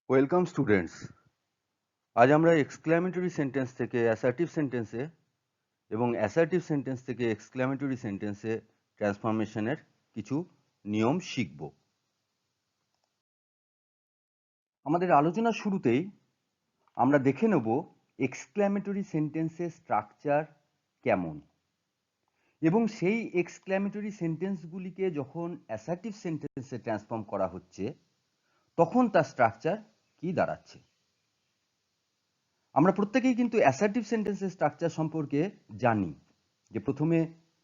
Welcome students. আজ আমরা exclamatory sentence থেকে অ্যাসার্টিভ সেন্টেন্সে এবং অ্যাসার্টিভ সেন্টেন্স থেকে এক্সক্লামেটরি সেন্টেন্সে ট্রান্সফরমেশনের কিছু নিয়ম শিখব। আমাদের আলোচনার শুরুতেই আমরা দেখে নেব এক্সক্লামেটরি সেন্টেন্সের স্ট্রাকচার কেমন এবং সেই এক্সক্লামেটরি সেন্টেন্সগুলিকে যখন অ্যাসার্টিভ সেন্টেন্সে ট্রান্সফর্ম করা হচ্ছে তখন তার স্ট্রাকচার কি দাঁড়াচ্ছে। আমরা প্রত্যেকেই কিন্তু অ্যাসার্টিভ সেন্টেন্সের স্ট্রাকচার সম্পর্কে জানি যে প্রথমে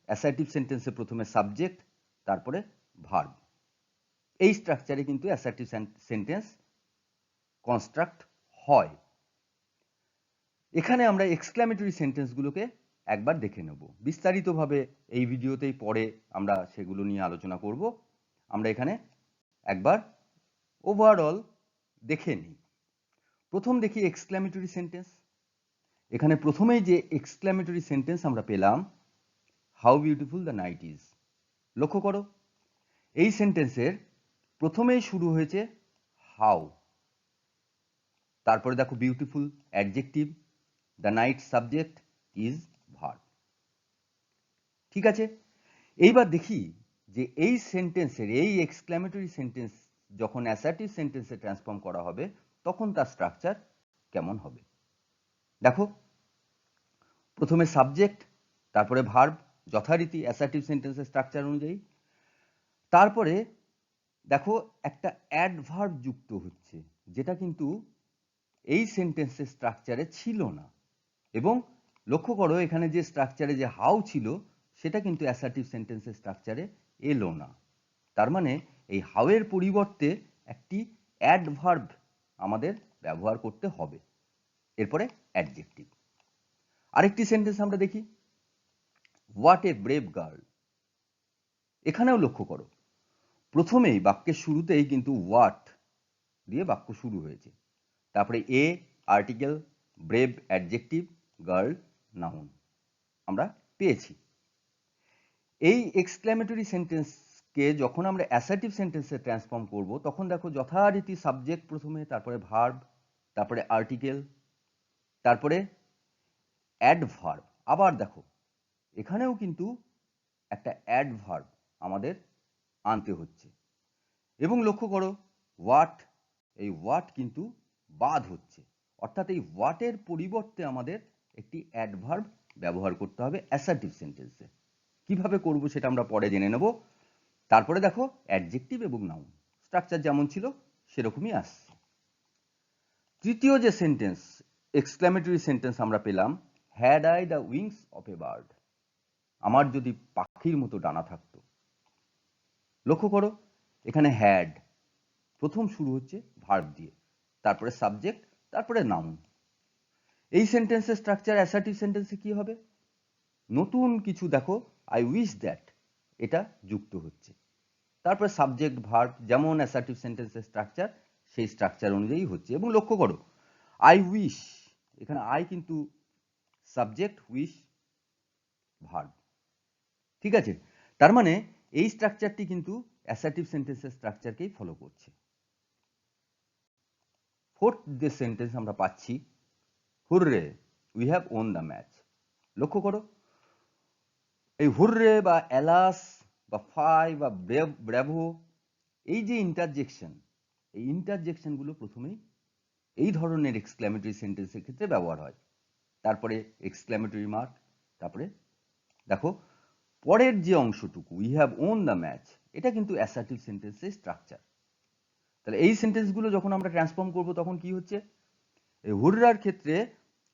অ্যাসার্টিভ সেন্টেন্সে প্রথমে সাবজেক্ট তারপরে ভার্ব। এই স্ট্রাকচারে কিন্তু অ্যাসার্টিভ সেন্টেন্স কনস্ট্রাক্ট হয়। এখানে আমরা এক্সক্লামেটরি সেন্টেন্সগুলোকে একবার দেখে নেব বিস্তারিতভাবে। এই ভিডিওতেই পরে আমরা সেগুলো নিয়ে আলোচনা করব। আমরা এখানে একবার ওভারঅল দেখে নিই। প্রথম দেখি এক্সক্লামেটরি সেন্টেন্স। এখানে প্রথমেই যে এক্সক্লামেটরি সেন্টেন্স আমরা পেলাম, how beautiful the night is. লক্ষ্য করো, এই সেন্টেন্সের প্রথমেই শুরু হয়েছে হাউ, তারপরে দেখো beautiful adjective, the night subject, is verb. ঠিক আছে, এইবার দেখি যে এই সেন্টেন্সের এই এক্সক্লামেটরি সেন্টেন্স যখন অ্যাসার্টিভ সেন্টেন্সে ট্রান্সফর্ম করা হবে তখন তার স্ট্রাকচার কেমন হবে। দেখো, প্রথমে সাবজেক্ট তারপরে ভার্ব, যথারীতি অ্যাসার্টিভ সেন্টেন্সের স্ট্রাকচার অনুযায়ী। তারপরে দেখো একটা অ্যাডভার্ব যুক্ত হচ্ছে, যেটা কিন্তু এই সেন্টেন্সের স্ট্রাকচারে ছিল না। এবং লক্ষ্য করো এখানে যে স্ট্রাকচারে যে হাউ ছিল সেটা কিন্তু অ্যাসার্টিভ সেন্টেন্সের স্ট্রাকচারে এলো না। তার মানে এই হাউ এর পরিবর্তে একটি অ্যাডভার্ব আমাদের ব্যবহার করতে হবে। এরপরে অ্যাডজেক্টিভ। আরেকটি সেন্টেন্স আমরা দেখি, হোয়াট এ ব্রেভ গার্ল। এখানেও লক্ষ্য করো প্রথমেই বাক্যের শুরুতেই কিন্তু হোয়াট দিয়ে বাক্য শুরু হয়েছে, তারপরে a article, brave adjective, girl noun আমরা পেয়েছি। এই এক্সক্লামেটরি সেন্টেন্সকে যখন আমরা অ্যাসার্টিভ সেন্টেন্সে ট্রান্সফর্ম করব তখন দেখো যথারীতি সাবজেক্ট প্রথমে, তারপরে ভার্ব, তারপরে আর্টিকেল, তারপরে অ্যাডভার্ব। আবার দেখো এখানেও কিন্তু একটা অ্যাডভার্ব আমাদের আনতে হচ্ছে। এবং লক্ষ্য করো হোয়াট, এই হোয়াট কিন্তু বাদ হচ্ছে, অর্থাৎ এই হোয়াটের পরিবর্তে আমাদের একটি অ্যাডভার্ব ব্যবহার করতে হবে অ্যাসার্টিভ সেন্টেন্সে। কিভাবে করব সেটা আমরা পরে জেনে নেব। তারপরে দেখো অ্যাডজেক্টিভ এবং নাউন স্ট্রাকচার যেমন ছিল সেরকমই আসছে। তৃতীয় যে সেন্টেন্স এক্সক্লামেটরি সেন্টেন্স আমরা পেলাম, had I the wings of a bird. আমার যদি পাখির মতো ডানা থাকতো। লক্ষ্য করো এখানে হ্যাড প্রথম শুরু হচ্ছে ভার্ব দিয়ে, তারপরে সাবজেক্ট, তারপরে নাউন। এই সেন্টেন্সের স্ট্রাকচার অ্যাসার্টিভ সেন্টেন্সে কি হবে, নতুন কিছু দেখো আই উইশ দ্যাট এটা যুক্ত হচ্ছে, তারপরে সাবজেক্ট ভার্ব যেমন অ্যাসার্টিভ সেন্টেন্সের স্ট্রাকচার সেই স্ট্রাকচার অনুযায়ী হচ্ছে। এবং লক্ষ্য করো আই উইশ, এখানে আই কিন্তু সাবজেক্ট, উইশ ভার্ব। ঠিক আছে, তার মানে এই স্ট্রাকচারটি কিন্তু অ্যাসার্টিভ সেন্টেন্সের স্ট্রাকচারকেই ফলো করছে। ফোর্থ যে সেন্টেন্স আমরা পাচ্ছি, hurrah we have won the match. লক্ষ্য করো এই হুররে বা অ্যালাস বা ফাই বা ব্র্যাভো, এই যে ইন্টারজেকশন, এই ইন্টারজেকশনগুলো প্রথমেই এই ধরনের এক্সক্লামেটরি সেন্টেন্সের ক্ষেত্রে ব্যবহার হয়। তারপরে এক্সক্লামেটরি মার্ক, তারপরে দেখো পরের যে অংশটুকু we have won the match, এটা কিন্তু অ্যাসার্টিভ সেন্টেন্সের স্ট্রাকচার। তাহলে এই সেন্টেন্সগুলো যখন আমরা ট্রান্সফর্ম করব তখন কি হচ্ছে, এই হুররার ক্ষেত্রে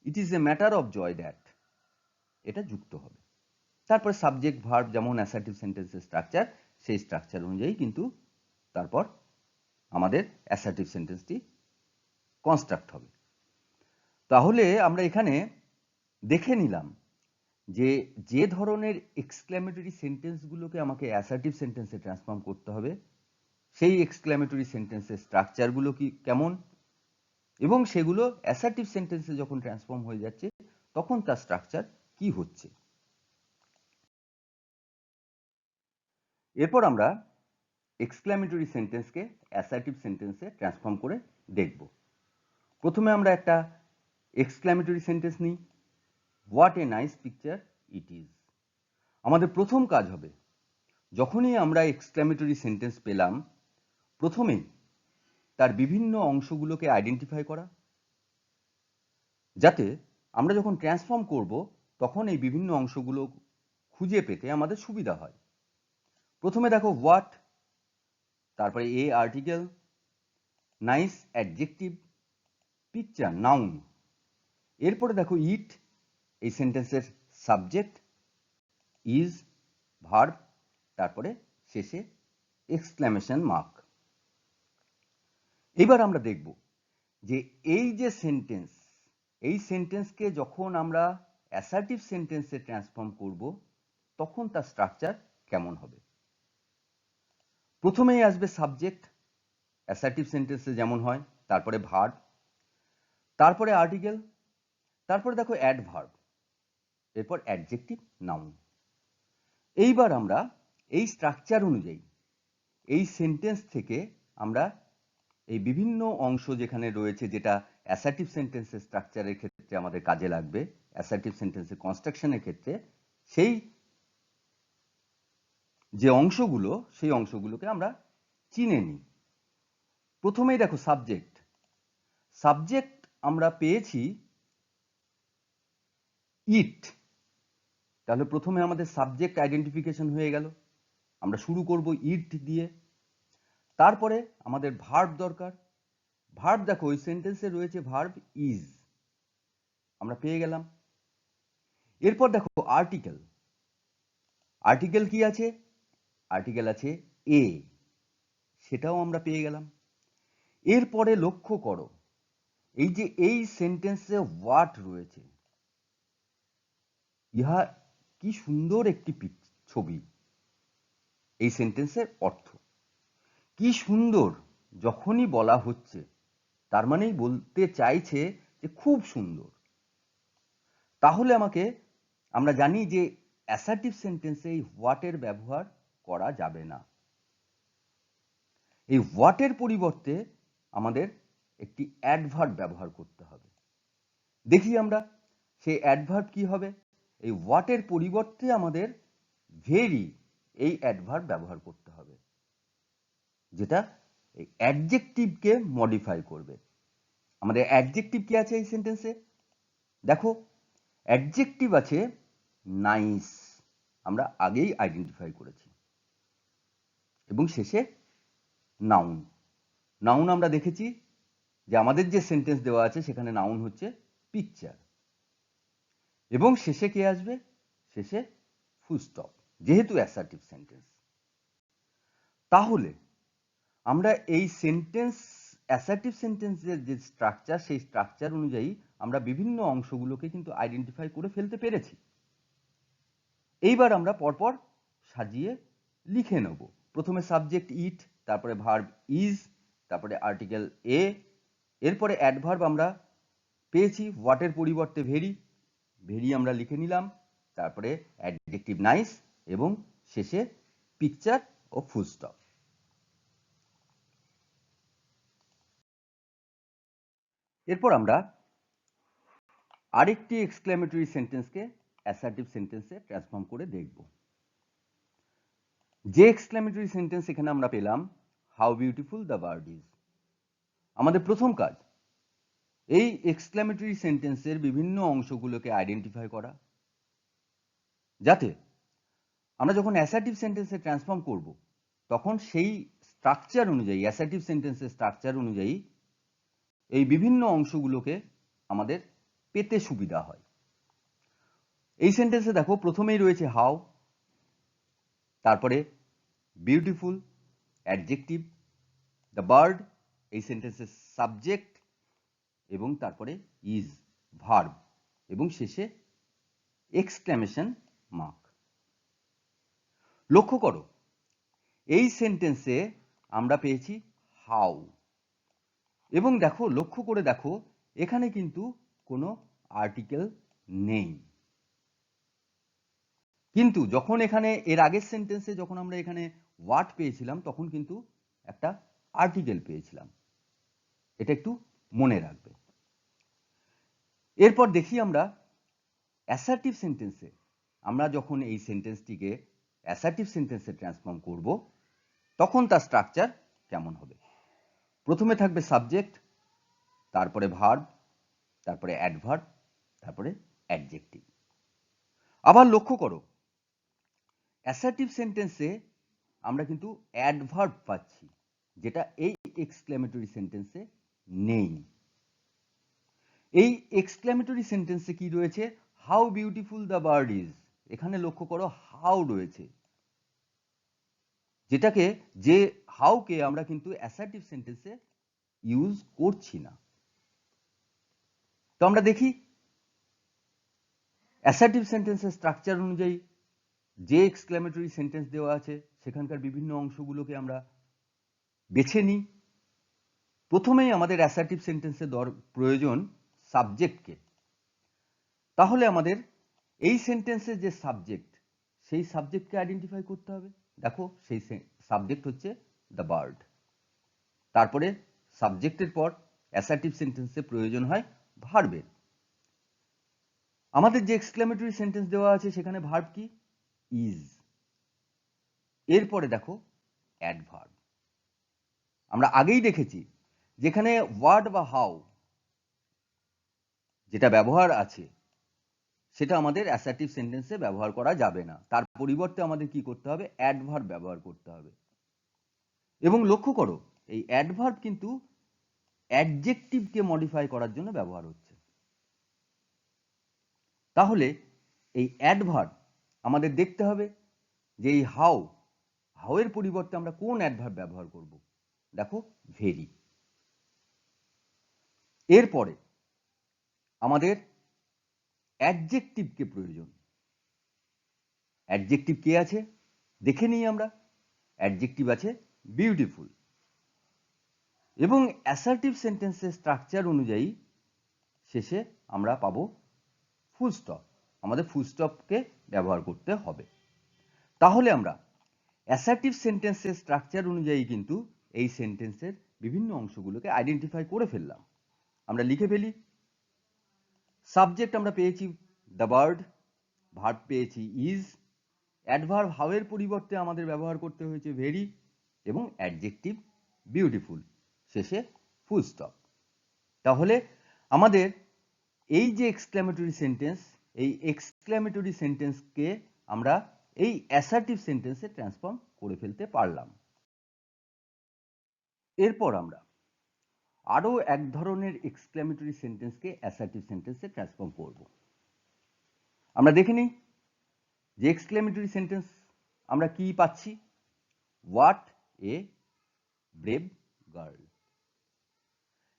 it is a matter of joy that, এটা যুক্ত হবে। তারপর সাবজেক্ট ভার্ব যেমন অ্যাসার্টিভ সেন্টেন্সের স্ট্রাকচার সেই স্ট্রাকচার অনুযায়ী কিন্তু তারপর আমাদের অ্যাসার্টিভ সেন্টেন্সটি কনস্ট্রাক্ট হবে। তাহলে আমরা এখানে দেখে নিলাম যে যে ধরনের এক্সক্লামেটরি সেন্টেন্সগুলোকে আমাকে অ্যাসার্টিভ সেন্টেন্সে ট্রান্সফর্ম করতে হবে সেই এক্সক্লামেটরি সেন্টেন্সের স্ট্রাকচারগুলো কি কেমন, এবং সেগুলো অ্যাসার্টিভ সেন্টেন্সে যখন ট্রান্সফর্ম হয়ে যাচ্ছে তখন তার স্ট্রাকচার কি হচ্ছে। এরপর আমরা এক্সক্লামেটরি সেন্টেন্সকে অ্যাসার্টিভ সেন্টেন্সে ট্রান্সফর্ম করে দেখব। প্রথমে আমরা একটা এক্সক্লেমেটরি সেন্টেন্স নিই, what a nice picture it is. আমাদের প্রথম কাজ হবে, যখনই আমরা এক্সক্লেমেটরি সেন্টেন্স পেলাম, প্রথমেই তার বিভিন্ন অংশগুলোকে আইডেন্টিফাই করা, যাতে আমরা যখন ট্রান্সফর্ম করব তখন এই বিভিন্ন অংশগুলো খুঁজে পেতে আমাদের সুবিধা হয়। প্রথমে দেখো হোয়াট, তারপরে a article, nice adjective, picture noun, এরপরে দেখো ইট এই সেন্টেন্সের সাবজেক্ট, ইজ ভার্ব, তারপরে শেষে এক্সক্লেমেশন মার্ক। এবার আমরা দেখব যে এই যে সেন্টেন্স, এই সেন্টেন্সকে যখন আমরা অ্যাসার্টিভ সেন্টেন্সে ট্রান্সফর্ম করব তখন তার স্ট্রাকচার কেমন হবে। প্রথমেই আসবে সাবজেক্ট, অ্যাসার্টিভ সেন্টেন্সে যেমন হয়, তারপরে ভার্ব, তারপরে আর্টিকেল, তারপরে দেখো অ্যাডভার্ব, এরপর অ্যাডজেক্টিভ, নাউন। এইবার আমরা এই স্ট্রাকচার অনুযায়ী এই সেন্টেন্স থেকে আমরা এই বিভিন্ন অংশ যেখানে রয়েছে, যেটা অ্যাসার্টিভ সেন্টেন্সের স্ট্রাকচারের ক্ষেত্রে আমাদের কাজে লাগবে, অ্যাসার্টিভ সেন্টেন্সের কনস্ট্রাকশনের ক্ষেত্রে, সেই যে অংশগুলো, সেই অংশগুলোকে আমরা চিনে নিই। প্রথমেই দেখো সাবজেক্ট। সাবজেক্ট আমরা পেয়েছি ইট, তাহলে প্রথমে আমাদের সাবজেক্ট আইডেন্টিফিকেশন হয়ে গেল। আমরা শুরু করব ইট দিয়ে। তারপরে আমাদের ভার্ব দরকার। ভার্ব দেখো ওই সেন্টেন্সে রয়েছে ভার্ব ইজ, আমরা পেয়ে গেলাম। এরপর দেখো আর্টিকেল। আর্টিকেল কি আছে? আর্টিকেল আছে এ, সেটাও আমরা পেয়ে গেলাম। এরপরে লক্ষ্য করো, এই যে এই সেন্টেন্সে হোয়াট রয়েছে, ইহা কি সুন্দর একটি ছবি। এই সেন্টেন্সের অর্থ কি সুন্দর, যখনই বলা হচ্ছে তার মানেই বলতে চাইছে যে খুব সুন্দর। তাহলে আমরা জানি যে অ্যাসার্টিভ সেন্টেন্সে এই হোয়াটের ব্যবহার করা যাবে না। এই হোয়াটের পরিবর্তে আমাদের একটি অ্যাডভার্ব ব্যবহার করতে হবে। দেখি আমরা সেই অ্যাডভার্ব কি হবে। এই হোয়াটের পরিবর্তে আমাদের ভেরি এই অ্যাডভার্ব ব্যবহার করতে হবে, যেটা এই অ্যাডজেক্টিভকে মডিফাই করবে। আমাদের অ্যাডজেক্টিভ কি আছে এই সেন্টেন্সে? দেখো অ্যাডজেক্টিভ আছে নাইস, আমরা আগেই আইডেন্টিফাই করেছি, এবং শেষে নাউন। নাউন আমরা দেখেছি যে আমাদের যে সেন্টেন্স দেওয়া আছে সেখানে নাউন হচ্ছে পিকচার, এবং শেষে কে আসবে? শেষে ফুল স্টপ, যেহেতু অ্যাসার্টিভ সেন্টেন্স। তাহলে আমরা এই সেন্টেন্স, অ্যাসার্টিভ সেন্টেন্সের যে স্ট্রাকচার, সেই স্ট্রাকচার অনুযায়ী আমরা বিভিন্ন অংশগুলোকে কিন্তু আইডেন্টিফাই করে ফেলতে পেরেছি। এইবার আমরা পরপর সাজিয়ে লিখে নেব। প্রথমে সাবজেক্ট ইট, তারপরে ভার্ব ইজ, তারপরে আর্টিকেল এ, এরপরে অ্যাডভার্ব আমরা পেয়েছি হোয়াটের পরিবর্তে ভেরি, ভেরি আমরা লিখে নিলাম, তারপরে অ্যাডজেক্টিভ নাইস, এবং শেষে পিকচার ও ফুল স্টপ। এরপর আমরা আরেকটি এক্সক্লেমেটরি সেন্টেন্সকে অ্যাসার্টিভ সেন্টেন্সে ট্রান্সফর্ম করে দেখব। যে এক্সক্লেমেটরি সেন্টেন্স এখানে আমরা পেলাম, how beautiful the bird is. আমাদের প্রথম কাজ এই এক্সক্লেমেটরি সেন্টেন্সের বিভিন্ন অংশগুলোকে আইডেন্টিফাই করা, যাতে আমরা যখন অ্যাসার্টিভ সেন্টেন্সে ট্রান্সফর্ম করব তখন সেই স্ট্রাকচার অনুযায়ী, অ্যাসার্টিভ সেন্টেন্সের স্ট্রাকচার অনুযায়ী এই বিভিন্ন অংশগুলোকে আমাদের পেতে সুবিধা হয়। এই সেন্টেন্সে দেখো প্রথমেই রয়েছে হাউ, তারপরে বিউটিফুল অ্যাডজেক্টিভ, দ্য বার্ড এই সেন্টেন্সের সাবজেক্ট, এবং তারপরে ইজ ভার্ব, এবং শেষে এক্সক্লেমেশন মার্ক। লক্ষ্য করো এই সেন্টেন্সে আমরা পেয়েছি হাউ, এবং দেখো লক্ষ্য করে দেখো এখানে কিন্তু কোনো আর্টিকেল নেই। কিন্তু যখন এখানে এর আগের সেন্টেন্সে যখন আমরা এখানে হোয়াট পেয়েছিলাম তখন কিন্তু একটা আর্টিকেল পেয়েছিলাম। এটা একটু মনে রাখবে। এরপর দেখি আমরা অ্যাসার্টিভ সেন্টেন্সে, আমরা যখন এই সেন্টেন্সটিকে অ্যাসার্টিভ সেন্টেন্সে ট্রান্সফর্ম করব তখন তার স্ট্রাকচার কেমন হবে। প্রথমে থাকবে সাবজেক্ট, তারপরে ভার্ব, তারপরে অ্যাডভার্ব, তারপরে অ্যাডজেক্টিভ। আবার লক্ষ্য করো, অ্যাসার্টিভ সেন্টেন্সে আমরা কিন্তু অ্যাডভার্ব পাচ্ছি, যেটা এই এক্সক্লেমেটরি সেন্টেন্সে নেই। এই এক্সক্লেমেটরি সেন্টেন্সে কি রয়েছে? How beautiful the bird is. এখানে লক্ষ্য করো হাউ রয়েছে, যেটাকে যে হাউকে আমরা কিন্তু অ্যাসার্টিভ সেন্টেন্সে ইউজ করছি না। তো আমরা দেখি অ্যাসার্টিভ সেন্টেন্সের স্ট্রাকচার অনুযায়ী যে এক্সক্লেমেটরি সেন্টেন্স দেওয়া আছে সেখানকার বিভিন্ন অংশগুলোকে আমরা বেছে নিই। প্রথমেই আমাদের অ্যাসার্টিভ সেন্টেন্সের প্রয়োজন সাবজেক্টকে। তাহলে আমাদের এই সেন্টেন্সের যে সাবজেক্ট, সেই সাবজেক্টকে আইডেন্টিফাই করতে হবে। দেখো সেই সাবজেক্ট হচ্ছে দ্য বার্ড। তারপরে সাবজেক্টের পর অ্যাসার্টিভ সেন্টেন্সে প্রয়োজন হয় ভার্বের। আমাদের যে এক্সক্লেমেটরি সেন্টেন্স দেওয়া আছে সেখানে ভার্ব কি? ইজ। এরপরে দেখো অ্যাডভার্ব। আমরা আগেই দেখেছি যেখানে হোয়াট বা হাউ যেটা ব্যবহার আছে সেটা আমাদের অ্যাসার্টিভ সেন্টেন্সে ব্যবহার করা যাবে না, তার পরিবর্তে আমাদের কি করতে হবে? অ্যাডভার্ব ব্যবহার করতে হবে। এবং লক্ষ্য করো এই অ্যাডভার্ব কিন্তু অ্যাডজেক্টিভকে মডিফাই করার জন্য ব্যবহার হচ্ছে। তাহলে এই অ্যাডভার্ব আমাদের দেখতে হবে যে এই হাউ এর পরিবর্তে আমরা কোন অ্যাডভার্ব ব্যবহার করব। দেখো ভেরি। এরপরে আমাদের অ্যাডজেক্টিভকে প্রয়োজন। অ্যাডজেক্টিভ কে আছে দেখে নিই আমরা। অ্যাডজেক্টিভ আছে বিউটিফুল। এবং অ্যাসার্টিভ সেন্টেন্সের স্ট্রাকচার অনুযায়ী শেষে আমরা পাবো ফুল স্টপ। আমাদের ফুল স্টপকে ব্যবহার করতে হবে। তাহলে আমরা অ্যাসার্টিভ সেন্টেন্সের স্ট্রাকচার অনুযায়ী কিন্তু এই সেন্টেন্সের বিভিন্ন অংশগুলোকে আইডেন্টিফাই করে ফেললাম। আমরা লিখে ফেলি। সাবজেক্ট আমরা পেয়েছি দ্য বার্ড, ভার্ব পেয়েছি ইজ, অ্যাডভার্ব হাউ এর পরিবর্তে আমাদের ব্যবহার করতে হয়েছে ভেরি, এবং অ্যাডজেক্টিভ বিউটিফুল, শেষে ফুল স্টপ। তাহলে আমাদের এই যে এক্সক্লেমেটরি সেন্টেন্স, এই এক্সক্লেমেটরি সেন্টেন্সকে আমরা এই অ্যাসার্টিভ সেন্টেন্সে ট্রান্সফর্ম করে ফেলতে পারলাম। এরপর আমরা আরো এক ধরনের এক্সক্লেমেটরি সেন্টেন্সকে অ্যাসার্টিভ সেন্টেন্সে ট্রান্সফর্ম করব। আমরা দেখে নিই যে এক্সক্লেমেটরি সেন্টেন্স আমরা কি পাচ্ছি। What a brave girl.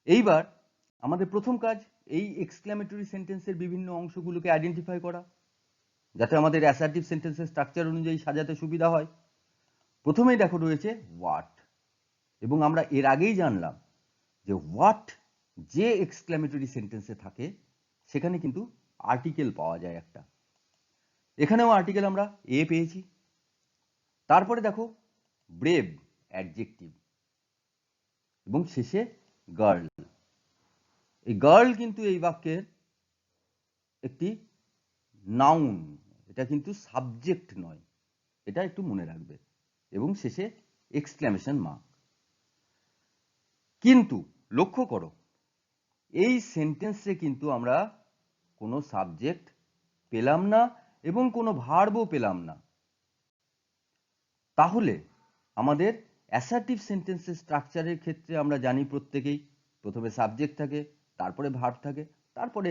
এইবার আমাদের প্রথম কাজ এই এক্সক্লেমেটরি সেন্টেন্সের বিভিন্ন অংশগুলোকে আইডেন্টিফাই করা, যাতে আমাদের অ্যাসার্টিভ সেন্টেন্সের স্ট্রাকচার অনুযায়ী সাজাতে সুবিধা হয়। প্রথমেই দেখো রয়েছে হোয়াট, এবং আমরা এর আগেই জানলাম যে হোয়াট যে এক্সক্লেমেটরি সেন্টেন্সে থাকে সেখানে কিন্তু আর্টিকেল পাওয়া যায় একটা। এখানেও আর্টিকেল আমরা এ পেয়েছি। তারপরে দেখো ব্রেভ অ্যাডজেক্টিভ, এবং শেষে গার্ল। এই গার্ল কিন্তু এই বাক্যের একটি নাউন, এটা কিন্তু সাবজেক্ট নয়, এটা একটু মনে রাখবে। এবং শেষে এক্সক্লেমেশন মার্ক। কিন্তু লক্ষ্য করো এই সেন্টেন্সে কিন্তু আমরা কোনো সাবজেক্ট পেলাম না এবং কোনো ভার্বও পেলাম না। তাহলে আমাদের অ্যাসার্টিভ সেন্টেন্সের স্ট্রাকচারের ক্ষেত্রে আমরা জানি প্রত্যেকেই প্রথমে সাবজেক্ট থাকে, তারপরে ভার্ব থাকে, তারপরে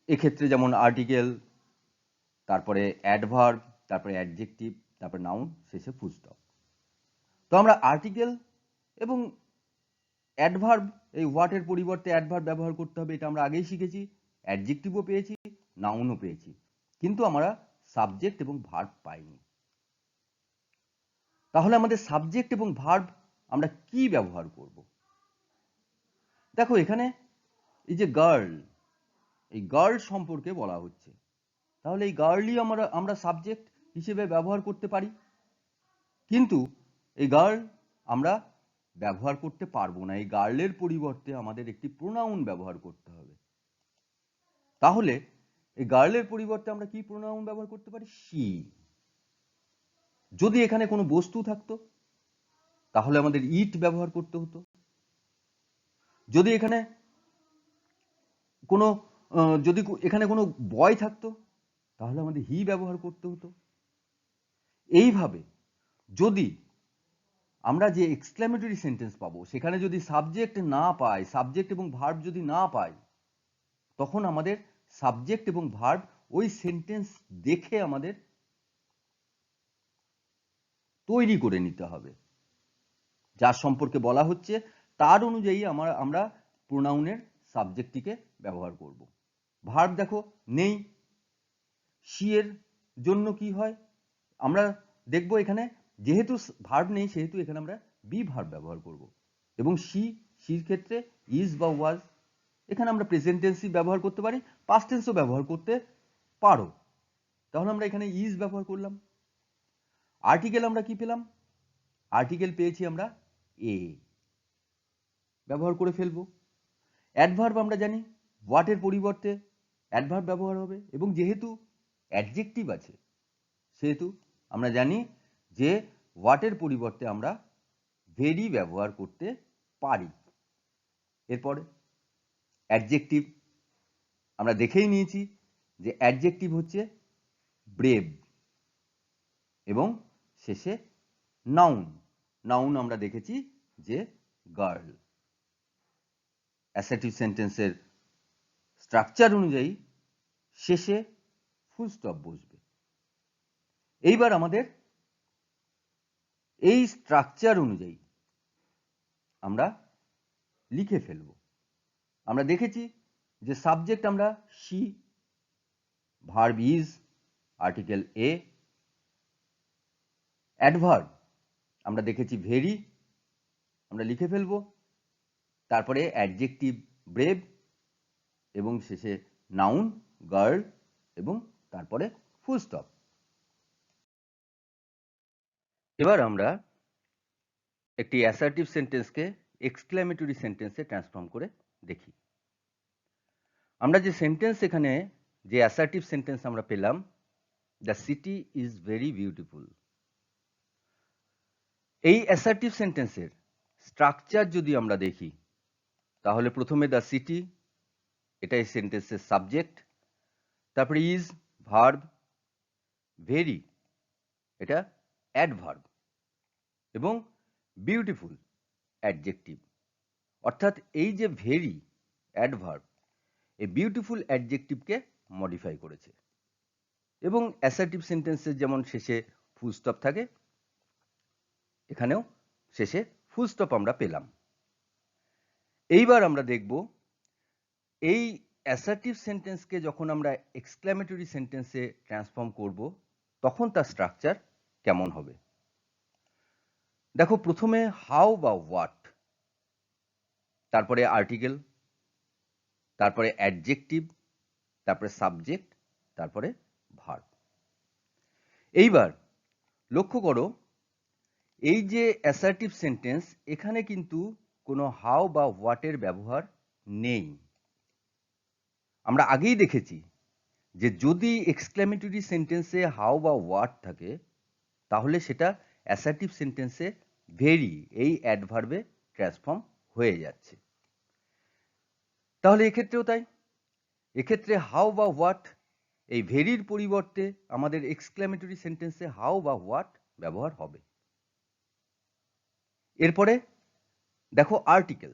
এক্ষেত্রে যেমন আর্টিকেল, তারপরে অ্যাডভার্ব, তারপরে অ্যাডজেক্টিভ, তারপরে নাউন, শেষে ফুল স্টপ। তো আমরা আর্টিকেল এবং অ্যাডভার্ব, এই হোয়াট এর পরিবর্তে অ্যাডভার্ব ব্যবহার করতে হবে, এটা আমরা আগেই শিখেছি। অ্যাডজেক্টিভও পেয়েছি, নাউনও পেয়েছি, কিন্তু আমরা সাবজেক্ট এবং ভার্ব পাইনি। তাহলে আমাদের সাবজেক্ট এবং ভার্ব আমরা কি ব্যবহার করব? দেখো এখানে এই যে গার্ল, এই গার্ল সম্পর্কে বলা হচ্ছে, তাহলে এই গার্লই আমরা সাবজেক্ট হিসেবে ব্যবহার করতে পারি। কিন্তু এই গার্ল আমরা ব্যবহার করতে পারবো না। এই গার্লের পরিবর্তে আমাদের একটি প্রোনাউন ব্যবহার করতে হবে। তাহলে এই গার্লের পরিবর্তে আমরা কি প্রোনাউন ব্যবহার করতে পারি? শি। যদি এখানে কোনো বস্তু থাকতো তাহলে আমাদের ইট ব্যবহার করতে হতো। যদি এখানে কোনো এখানে কোনো বয় থাকতো তাহলে আমাদের হি ব্যবহার করতে হতো। এইভাবে যদি আমরা যে এক্সক্লেমেটরি সেন্টেন্স পাবো সেখানে যদি সাবজেক্ট না পাই, সাবজেক্ট এবং ভার্ব যদি না পাই, তখন আমাদের সাবজেক্ট এবং ভার্ব ওই সেন্টেন্স দেখে আমাদের তৈরি করে নিতে হবে। যার সম্পর্কে বলা হচ্ছে তার অনুযায়ী আমরা প্রোনাউনের সাবজেক্টটিকে ব্যবহার করব। ভার্ব দেখো নেই, শি এর জন্য কি হয় আমরা দেখব। এখানে যেহেতু ভার্ব নেই সেহেতু এখানে আমরা বি ভার্ব ব্যবহার করব। এবং শির ক্ষেত্রে ইজ বা ওয়াজ। এখানে আমরা প্রেজেন্ট টেন্সই ব্যবহার করতে পারি, পাস্ট টেন্সও ব্যবহার করতে পারো। তাহলে আমরা এখানে ইজ ব্যবহার করলাম। আর্টিকেল আমরা কি পেলাম? আর্টিকেল পেয়েছি আমরা এ, ব্যবহার করে ফেলবো। অ্যাডভার্ব আমরা জানি হোয়াটের পরিবর্তে অ্যাডভার্ব ব্যবহার হবে, এবং যেহেতু অ্যাডজেক্টিভ আছে সেহেতু আমরা জানি যে হোয়াটের পরিবর্তে আমরা ভেরি ব্যবহার করতে পারি। এরপরে অ্যাডজেক্টিভ আমরা দেখেই নিয়েছি যে অ্যাডজেক্টিভ হচ্ছে ব্রেভ, এবং শেষে নাউন। নাউন আমরা দেখেছি যে গার্ল। অ্যাসার্টিভ সেন্টেন্সের স্ট্রাকচার অনুযায়ী শেষে ফুল স্টপ বসবে। এইবার আমাদের এই স্ট্রাকচার অনুযায়ী আমরা লিখে ফেলব। আমরা দেখেছি যে সাবজেক্ট আমরা she, verb is, article a. Adverb আমরা দেখেছি ভেরি, আমরা লিখে ফেলব। তারপরে অ্যাডজেক্টিভ ব্রেভ, এবং শেষে নাউন গার্ল, এবং তারপরে ফুল স্টপ। এবার আমরা একটি অ্যাসার্টিভ সেন্টেন্সকে এক্সক্লেমেটরি সেন্টেন্সে ট্রান্সফর্ম করে দেখি। আমরা যে সেন্টেন্স এখানে যে অ্যাসার্টিভ সেন্টেন্স আমরা পেলাম, the city is very beautiful. এই অ্যাসার্টিভ সেন্টেন্সের স্ট্রাকচার যদি আমরা দেখি তাহলে প্রথমে দ্য সিটি, এটা এই সেন্টেন্সের সাবজেক্ট। তারপরে ইজ ভার্ব, ভেরি এটা অ্যাডভার্ব, এবং বিউটিফুল অ্যাডজেক্টিভ। অর্থাৎ এই যে ভেরি অ্যাডভার্ব এই বিউটিফুল অ্যাডজেক্টিভকে মডিফাই করেছে। এবং অ্যাসার্টিভ সেন্টেন্সের যেমন শেষে ফুল স্টপ থাকে, এখানেও শেষে ফুল স্টপ আমরা পেলাম। এইবার আমরা দেখব এই অ্যাসার্টিভ সেন্টেন্সকে যখন আমরা এক্সক্লেমেটরি সেন্টেন্সে ট্রান্সফর্ম করব তখন তার স্ট্রাকচার কেমন হবে। দেখো প্রথমে হাউ বা হোয়াট, তারপরে আর্টিকেল, তারপরে অ্যাডজেক্টিভ, তারপরে সাবজেক্ট, তারপরে ভার্ব। এইবার লক্ষ্য করো এই যে অ্যাসার্টিভ সেন্টেন্স এখানে কিন্তু কোনো হাউ বা হোয়াটের ব্যবহার নেই। আমরা আগেই দেখেছি যে যদি এক্সক্লেমেটরি সেন্টেন্সে হাউ বা হোয়াট থাকে তাহলে সেটা অ্যাসার্টিভ সেন্টেন্সে ভেরি এই অ্যাডভার্বে ট্রান্সফর্ম হয়ে যাচ্ছে। তাহলে এক্ষেত্রেও তাই, এক্ষেত্রে হাউ বা হোয়াট এই ভেরির পরিবর্তে আমাদের এক্সক্লেমেটরি সেন্টেন্সে হাউ বা হোয়াট ব্যবহার হবে। এরপরে দেখো আর্টিকেল।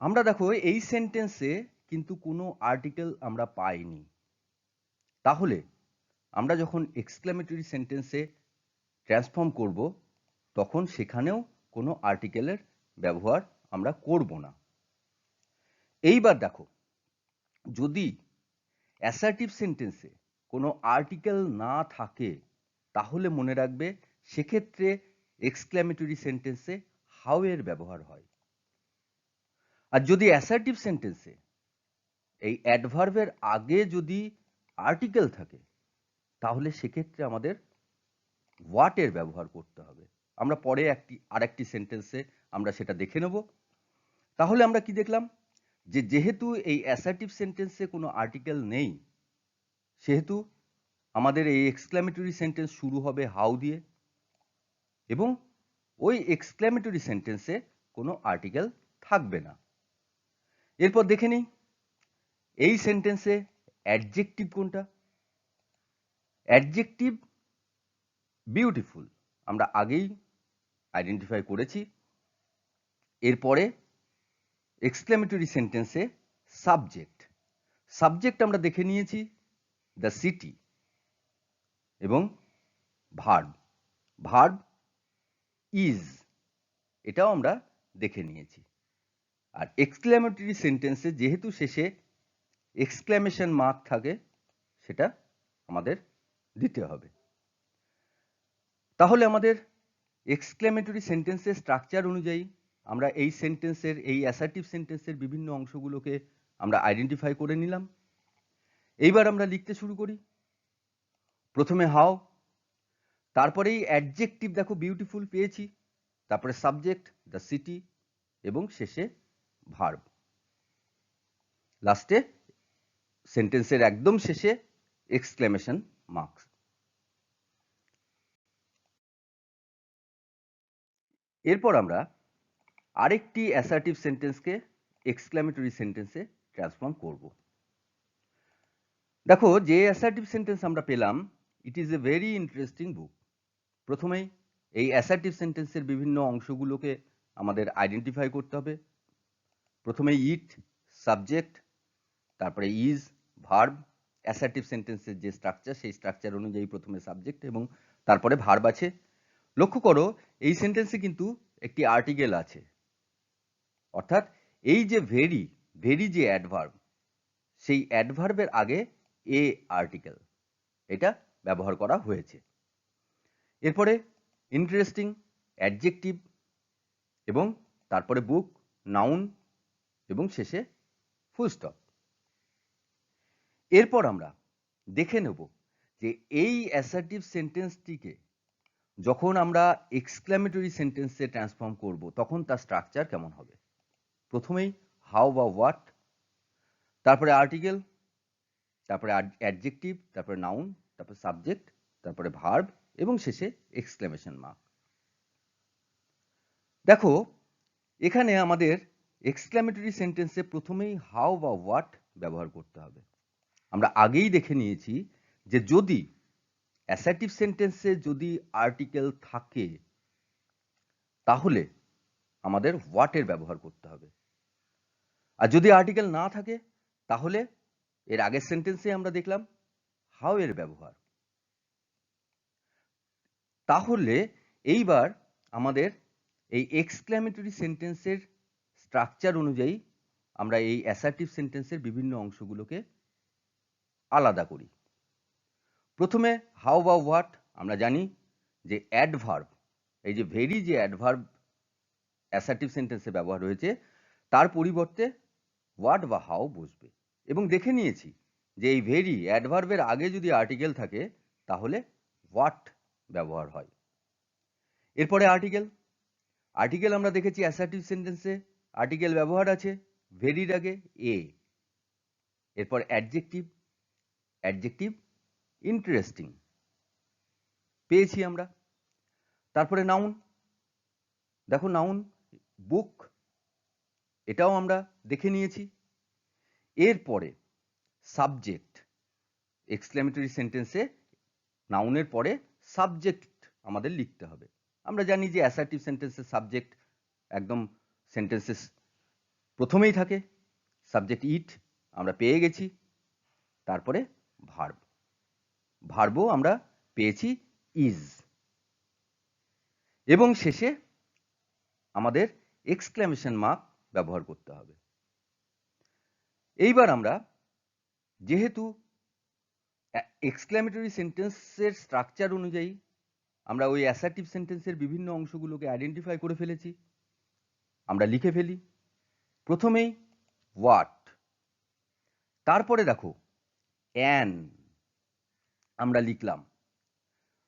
আমরা দেখো এই সেন্টেন্সে কিন্তু কোনো আর্টিকেল আমরা পাইনি। তাহলে আমরা যখন এক্সক্লেমেটরি সেন্টেন্সে ট্রান্সফর্ম করব তখন সেখানেও কোনো আর্টিকেলের ব্যবহার আমরা করব না। এইবার দেখো যদি অ্যাসার্টিভ সেন্টেন্সে কোনো আর্টিকেল না থাকে তাহলে মনে রাখবে সেক্ষেত্রে এক্সক্লেমেটরি সেন্টেন্সে হাউ এর ব্যবহার হয়। আর যদি অ্যাসার্টিভ সেন্টেন্সে এই অ্যাডভার্বের আগে যদি আর্টিকেল থাকে তাহলে সেক্ষেত্রে আমাদের হোয়াট এর ব্যবহার করতে হবে। আমরা পরে আরেকটি সেন্টেন্সে আমরা সেটা দেখে নেব। তাহলে আমরা কি দেখলাম, যে যেহেতু এই অ্যাসার্টিভ সেন্টেন্সে কোনো আর্টিকেল নেই, সেহেতু আমাদের এই এক্সক্লেমেটরি সেন্টেন্স শুরু হবে হাউ দিয়ে, এবং ওই এক্সক্লেমেটরি সেন্টেন্সে কোনো আর্টিকেল থাকবে না। এরপর দেখে নিই এই সেন্টেন্সে অ্যাডজেক্টিভ কোনটা। অ্যাডজেক্টিভ বিউটিফুল আমরা আগেই আইডেন্টিফাই করেছি। এরপরে এক্সক্লেমেটরি সেন্টেন্সে সাবজেক্ট আমরা দেখে নিয়েছি দ্য সিটি, এবং ভার্ব ইজ, এটাও আমরা দেখে নিয়েছি। আর এক্সক্লেমেটরি সেন্টেন্সে যেহেতু শেষে এক্সক্লেমেশন মার্ক থাকে, সেটা আমাদের দিতে হবে। তাহলে আমাদের এক্সক্লেমেটরি সেন্টেন্সের স্ট্রাকচার অনুযায়ী আমরা এই সেন্টেন্সের, এই অ্যাসার্টিভ সেন্টেন্সের বিভিন্ন অংশগুলোকে আমরা আইডেন্টিফাই করে নিলাম। এইবার আমরা লিখতে শুরু করি। প্রথমে হাউ, তারপরেই অ্যাডজেক্টিভ দেখো বিউটিফুল পেয়েছি, তারপরে সাবজেক্ট দ্য সিটি, এবং শেষে ভার্ব। লাস্টে সেন্টেন্সের একদম শেষে এক্সক্লেমেশন মার্কস। এরপর আমরা আরেকটি অ্যাসার্টিভ সেন্টেন্সকে এক্সক্লেমেটরি সেন্টেন্সে ট্রান্সফর্ম করব। দেখো যে অ্যাসার্টিভ সেন্টেন্স আমরা পেলাম, it is a very interesting book. প্রথমেই এই অ্যাসার্টিভ সেন্টেন্সের বিভিন্ন অংশগুলোকে আমাদের আইডেন্টিফাই করতে হবে। প্রথমে ইট, সাবজেক্ট, তারপরে ইজ, ভার্ব। অ্যাসার্টিভ সেন্টেন্সের যে স্ট্রাকচার, সেই স্ট্রাকচার অনুযায়ী প্রথমে সাবজেক্ট এবং তারপরে ভার্ব আছে। লক্ষ্য করো এই সেন্টেন্সে কিন্তু একটি আর্টিকেল আছে, অর্থাৎ এই যে ভেরি যে অ্যাডভার্ব, সেই অ্যাডভার্বের আগে এ আর্টিকেল, এটা ব্যবহার করা হয়েছে। এরপরে ইন্টারেস্টিং, অ্যাডজেক্টিভ, এবং তারপরে বুক, নাউন, এবং শেষে ফুল স্টপ। এরপর আমরা দেখে নেব যে এই অ্যাসার্টিভ সেন্টেন্সটিকে যখন আমরা এক্সক্লেমেটরি সেন্টেন্সে ট্রান্সফর্ম করব, তখন তার স্ট্রাকচার কেমন হবে। প্রথমেই হাউ বা হোয়াট, তারপরে আর্টিকেল, তারপরে অ্যাডজেক্টিভ, তারপরে নাউন, তারপরে সাবজেক্ট, তারপরে ভার্ব, এবং শেষে এক্সক্লেমেশন মার্ক। দেখো এখানে আমাদের এক্সক্লেমেটরি সেন্টেন্সে প্রথমেই হাউ বা হোয়াট ব্যবহার করতে হবে। আমরা আগেই দেখে নিয়েছি যে যদি অ্যাসার্টিভ সেন্টেন্সে যদি আর্টিকেল থাকে, তাহলে আমাদের হোয়াট এর ব্যবহার করতে হবে। আর যদি আর্টিকেল না থাকে, তাহলে এর আগের সেন্টেন্সে আমরা দেখলাম হাউ এর ব্যবহার। তাহলে এইবার আমাদের এই এক্সক্লেমেটরি সেন্টেন্সের স্ট্রাকচার অনুযায়ী আমরা এই অ্যাসার্টিভ সেন্টেন্সের বিভিন্ন অংশগুলোকে আলাদা করি। প্রথমে হাউ বা হোয়াট আমরা জানি যে অ্যাডভার্ব, এই যে ভেরি যে অ্যাডভার্ব অ্যাসার্টিভ সেন্টেন্সে ব্যবহার হয়েছে, তার পরিবর্তে হোয়াট বা হাউ বসবে। এবং দেখে নিয়েছি যে এই ভেরি অ্যাডভার্বের আগে যদি আর্টিকেল থাকে, তাহলে হোয়াট ব্যবহার হয়। এরপরে আর্টিকেল আমরা দেখেছি অ্যাসার্টিভ সেন্টেন্সে আর্টিকেল ব্যবহার আছে ভেরির আগে এ। এরপর অ্যাডজেক্টিভ ইন্টারেস্টিং পেয়েছি আমরা। তারপরে নাউন, দেখো নাউন বুক, এটাও আমরা দেখে নিয়েছি। এরপরে সাবজেক্ট, এক্সক্লেমেটরি সেন্টেন্সে নাউনের পরে সাবজেক্ট আমাদের লিখতে হবে। আমরা জানি যে অ্যাসার্টিভ সেন্টেন্সের সাবজেক্ট একদম সেন্টেন্সেস প্রথমেই থাকে, সাবজেক্ট ইট আমরা পেয়ে গেছি। তারপরে ভার্বও আমরা পেয়েছি ইজ, এবং শেষে আমাদের এক্সক্লেমেশন মার্ক ব্যবহার করতে হবে। এইবার আমরা যেহেতু এক্সক্লেমেটরি সেন্টেন্সের স্ট্রাকচার অনুযায়ী আমরা ওই অ্যাসার্টিভ সেন্টেন্সের বিভিন্ন অংশগুলোকে আইডেন্টিফাই করে ফেলেছি, আমরা লিখে ফেলি। প্রথমেই হোয়াট, তারপরে দেখো অ্যান আমরা লিখলাম।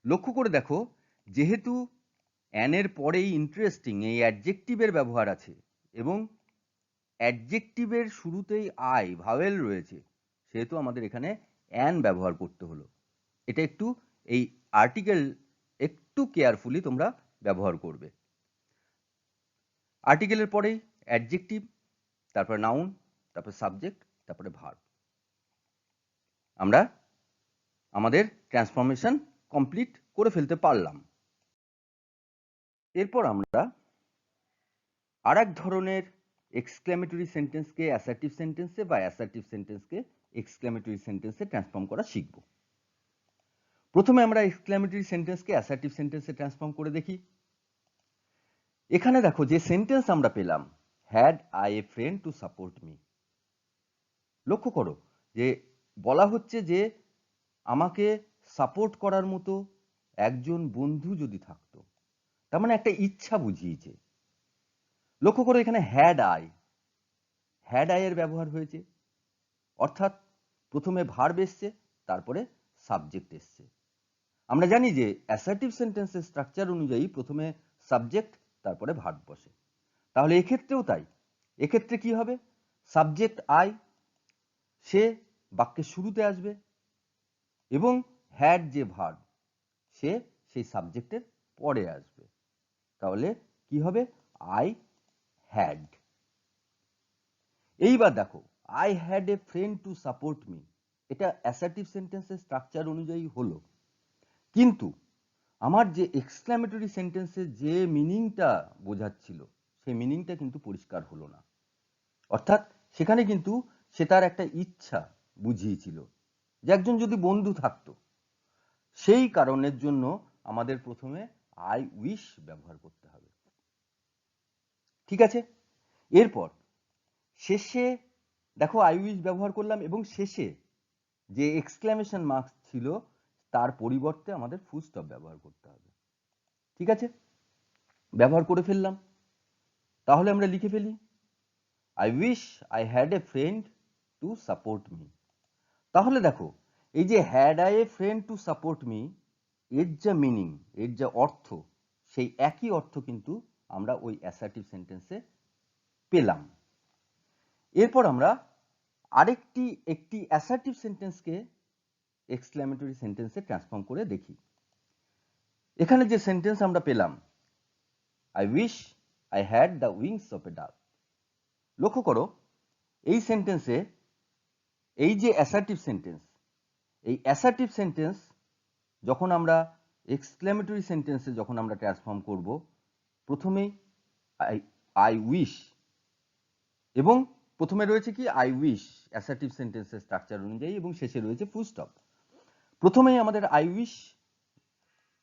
লক্ষ্য করে দেখো যেহেতু অ্যানের পরেই ইন্টারেস্টিং এই অ্যাডজেক্টিভের ব্যবহার আছে এবং অ্যাডজেক্টিভের শুরুতেই আই ভাওয়েল রয়েছে, সেহেতু আমাদের এখানে অ্যান ব্যবহার করতে হলো। এটা একটু এই আর্টিকেল একটু কেয়ারফুলি তোমরা ব্যবহার করবে। আর্টিকেলের পরেই অ্যাডজেক্টিভ, তারপরে নাউন, তারপরে সাবজেক্ট, তারপরে ভার্ব। আমরা আমাদের ট্রান্সফরমেশন কমপ্লিট করে ফেলতে পারলাম। এরপর আমরা আর এক ধরনের এক্সক্লেমেটরি সেন্টেন্সকে অ্যাসার্টিভ সেন্টেন্সে বা অ্যাসার্টিভ সেন্টেন্সকে এক্সক্লেমেটরি সেন্টেন্সে ট্রান্সফর্ম করা শিখব। প্রথমে আমরা এক্সক্লেমেটরি সেন্টেন্সকে অ্যাসার্টিভ সেন্টেন্সে ট্রান্সফর্ম করে দেখি। এখানে দেখো যে সেন্টেন্স আমরা পেলাম, had I a friend to support me. লক্ষ্য করো যে বলা হচ্ছে যে আমাকে সাপোর্ট করার মতো একজন বন্ধু যদি থাকতো, তার মানে একটা ইচ্ছা বুঝিয়েছে। লক্ষ্য করো এখানে হ্যাড আই এর ব্যবহার হয়েছে, অর্থাৎ প্রথমে ভার্ব এসছে, তারপরে সাবজেক্ট এসছে। আমরা জানি যে অ্যাসার্টিভ সেন্টেন্সের স্ট্রাকচার অনুযায়ী প্রথমে সাবজেক্ট, তারপরে ভার্ব বসে। তাহলে এক্ষেত্রেও তাই। এক্ষেত্রে কি হবে? সাবজেক্ট আই, সে বাক্যের শুরুতে আসবে, এবং হ্যাড যে ভার্ব, সে সেই সাবজেক্টের পরে আসবে। তাহলে কি হবে? I had. এইবার দেখো, I had a friend to support me, এটা অ্যাসার্টিভ সেন্টেন্সের স্ট্রাকচার অনুযায়ী হলো, কিন্তু আমার যে এক্সক্লেমেটরি সেন্টেন্সের যে মিনিংটা বোঝাচ্ছিল, সেই মিনিংটা কিন্তু পরিষ্কার হলো না। অর্থাৎ সেখানে কিন্তু সে তার একটা ইচ্ছা বুঝিয়েছিল যে একজন যদি বন্ধু থাকতো, সেই কারণের জন্য আমাদের প্রথমে আই উইশ ব্যবহার করতে হবে। ঠিক আছে? এরপর শেষে দেখো আই উইশ ব্যবহার করলাম, এবং শেষে যে এক্সক্লেমেশন মার্ক ছিল তার পরিবর্তে আমাদের ফুল স্টপ ব্যবহার করতে হবে। ঠিক আছে? ব্যবহার করে ফেললাম। তাহলে আমরা লিখে ফেলি, I wish I had a friend to support me. তাহলে দেখো, এই যে had I a friend to support me, এর যা মিনিং, এর যা অর্থ, সেই একই অর্থ কিন্তু আমরা ওই অ্যাসার্টিভ সেন্টেন্সে পেলাম। এরপর আমরা একটি অ্যাসার্টিভ সেন্টেন্সকে এক্সক্লেমেটরি সেন্টেন্সে ট্রান্সফর্ম করে দেখি। এখানে যে সেন্টেন্স আমরা পেলাম, I wish I had the wings of a duck. লক্ষ্য করো এই সেন্টেন্সে এই যে অ্যাসার্টিভ সেন্টেন্স, এই অ্যাসার্টিভ সেন্টেন্স যখন আমরা এক্সক্লেমেটরি সেন্টেন্সে যখন আমরা ট্রান্সফর্ম করব, প্রথমেই আই উইশ, এবং প্রথমে রয়েছে কি আই উইশ অ্যাসার্টিভ সেন্টেন্সের স্ট্রাকচার অনুযায়ী, এবং শেষে রয়েছে ফুল স্টপ। প্রথমেই আমাদের আই উইশ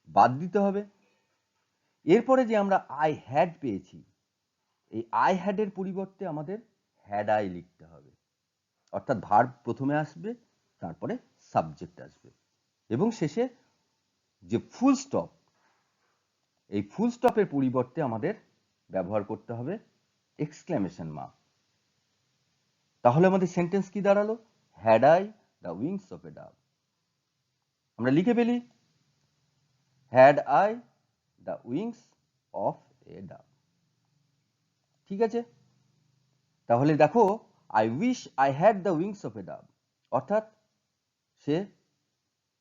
বাদ দিতে হবে। এরপরে যে আমরা আই হ্যাড পেয়েছি, এই আই হ্যাড এর পরিবর্তে আমাদের হ্যাড আই লিখতে হবে। অর্থাৎ ভার্ব প্রথমে আসবে, তারপরে সাবজেক্ট আসবে, এবং শেষে যে ফুল স্টপ, এই ফুল স্টপের পরিবর্তে আমাদের ব্যবহার করতে হবে এক্সক্লেমেশন মার্ক। তাহলে আমাদের সেন্টেন্স কি দাঁড়ালো? Had I the wings of a duck. আমরা লিখে ফেলি, had I the wings of a duck. ঠিক আছে? তাহলে দেখো, I wish I had the wings of a duck, অর্থাৎ সে